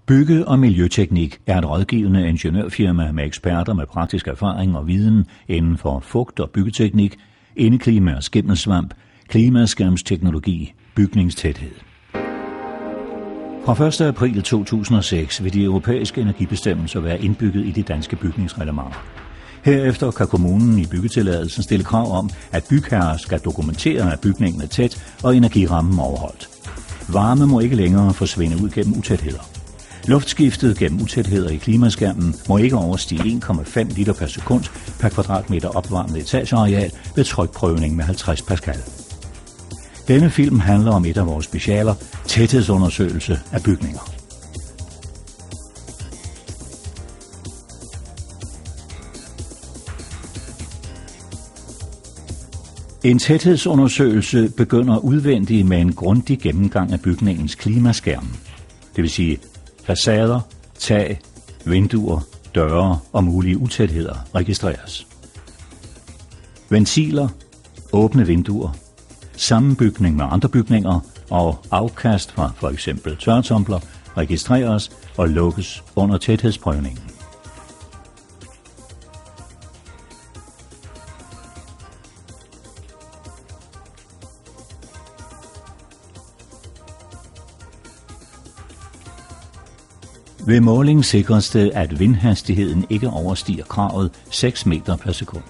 Bygge- og Miljøteknik er et rådgivende ingeniørfirma med eksperter med praktisk erfaring og viden inden for fugt- og byggeteknik, indeklima og skimmelsvamp, klimaskærmsteknologi, bygningstæthed. Fra 1. april 2006 vil de europæiske energibestemmelser være indbygget i de danske bygningsreglementer. Herefter kan kommunen i byggetilladelsen stille krav om, at bygherrer skal dokumentere, at bygningen er tæt og energirammen overholdt. Varme må ikke længere forsvinde ud gennem utætheder. Luftskiftet gennem utætheder i klimaskærmen må ikke overstige 1,5 liter per sekund per kvadratmeter opvarmet etageareal ved trykprøvning med 50 pascal. Denne film handler om et af vores specialer, tæthedsundersøgelse af bygninger. En tæthedsundersøgelse begynder udvendigt med en grundig gennemgang af bygningens klimaskærm, det vil sige facader, tag, vinduer, døre og mulige utætheder registreres. Ventiler, åbne vinduer, sammenbygning med andre bygninger og afkast fra f.eks. tørretumbler registreres og lukkes under tæthedsprøvningen. Ved måling sikres det, at vindhastigheden ikke overstiger kravet 6 meter per sekund.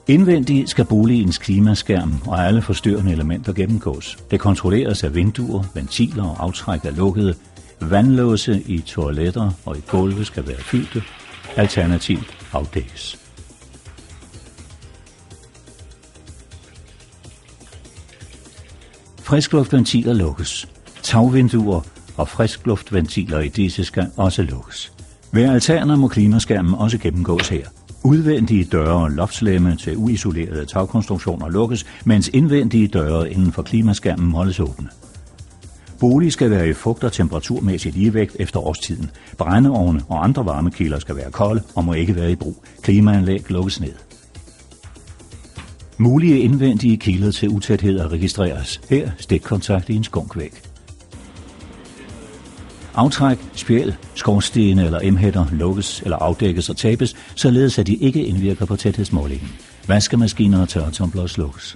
Indvendigt skal boligens klimaskærm og alle forstyrrende elementer gennemgås. Det kontrolleres af vinduer, ventiler og aftræk er lukkede. Vandlåse i toiletter og i gulve skal være fyldte. Alternativt afdækkes. Friskluft-ventiler lukkes. Tagvinduer og friskluft-ventiler i disse skal også lukkes. Ved altaner må klimaskærmen også gennemgås her. Udvendige døre og loftslemme til uisolerede tagkonstruktioner lukkes, mens indvendige døre inden for klimaskærmen holdes åbne. Bolig skal være i fugt- og temperaturmæssig ligevægt efter årstiden. Brændeovne og andre varmekilder skal være kolde og må ikke være i brug. Klimaanlæg lukkes ned. Mulige indvendige kilder til utætheder registreres. Her stikkontakt i en skunkvæg. Aftræk, spjæl, skorstene eller emhætter lukkes eller afdækkes og tabes, således at de ikke indvirker på tæthedsmålingen. Vaskemaskiner og tørretumbler slukkes.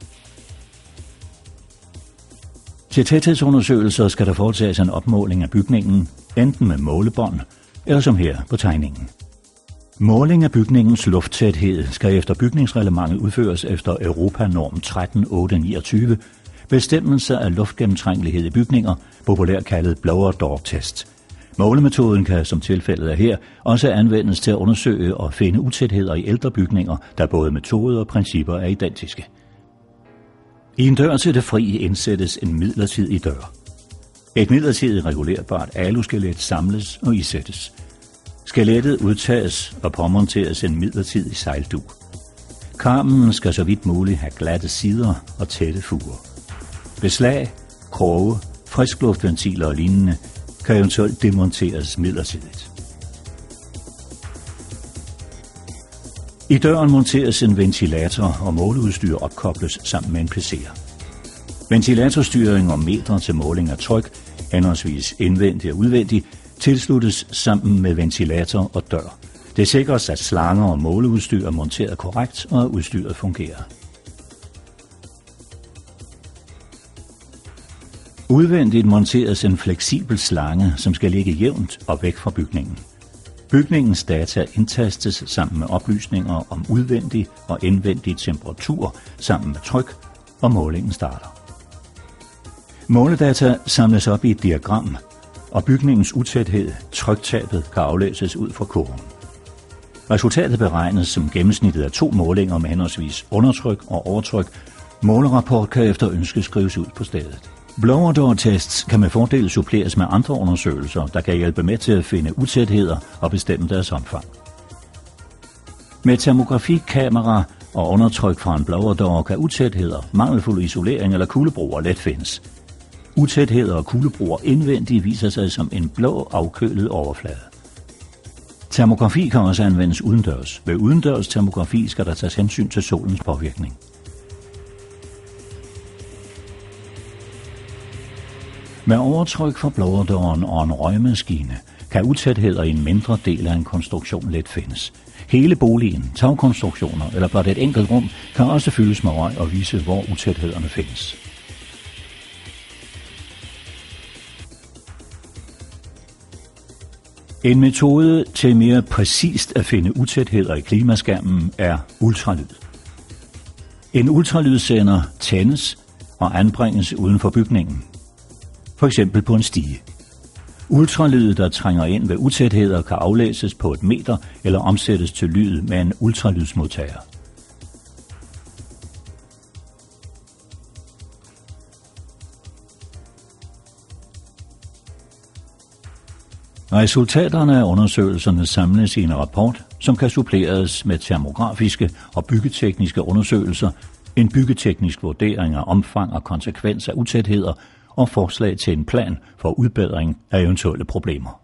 Til tæthedsundersøgelser skal der foretages en opmåling af bygningen, enten med målebånd eller som her på tegningen. Måling af bygningens lufttæthed skal efter bygningsreglementet udføres efter Europanorm 13829, bestemmelse af luftgennemtrængelighed i bygninger, populært kaldet blower door test. Målemetoden kan, som tilfældet er her, også anvendes til at undersøge og finde utætheder i ældre bygninger, da både metode og principper er identiske. I en dør til det fri indsættes en midlertidig dør. Et midlertidigt regulerbart aluskelet samles og isættes. Skelettet udtages og påmonteres en midlertidig sejldug. Karmen skal så vidt muligt have glatte sider og tætte fuger. Beslag, kroge, friskluft-ventiler og lignende kan eventuelt demonteres midlertidigt. I døren monteres en ventilator, og måleudstyr opkobles sammen med en placerer. Ventilatorstyring og meter til måling af tryk, henholdsvis indvendigt og udvendigt, tilsluttes sammen med ventilator og dør. Det sikres, at slanger og måleudstyr er monteret korrekt, og at udstyret fungerer. Udvendigt monteres en fleksibel slange, som skal ligge jævnt og væk fra bygningen. Bygningens data indtastes sammen med oplysninger om udvendig og indvendig temperatur sammen med tryk, og målingen starter. Måledata samles op i et diagram, og bygningens utæthed, tryktabet, kan aflæses ud fra kurven. Resultatet beregnes som gennemsnittet af 2 målinger med henholdsvis undertryk og overtryk. Målerapport kan efter ønske skrives ud på stedet. Blower door tests kan med fordel suppleres med andre undersøgelser, der kan hjælpe med til at finde utætheder og bestemme deres omfang. Med termografikamera og undertryk fra en blower door kan utætheder, mangelfuld isolering eller kuldebroer let findes. Utætheder og kuldebroer indvendigt viser sig som en blå afkølet overflade. Termografi kan også anvendes udendørs. Ved udendørs termografi skal der tages hensyn til solens påvirkning. Med overtryk fra blowerdøren og en røgmaskine kan utætheder i en mindre del af en konstruktion let findes. Hele boligen, tagkonstruktioner eller blot et enkelt rum kan også fyldes med røg og vise, hvor utæthederne findes. En metode til mere præcist at finde utætheder i klimaskærmen er ultralyd. En ultralydsender tændes og anbringes uden for bygningen, for eksempel på en stige. Ultralyd, der trænger ind ved utætheder, kan aflæses på 1 meter eller omsættes til lyd med en ultralydsmodtager. Resultaterne af undersøgelserne samles i en rapport, som kan suppleres med termografiske og byggetekniske undersøgelser, en byggeteknisk vurdering af omfang og konsekvens af utætheder og forslag til en plan for udbedring af eventuelle problemer.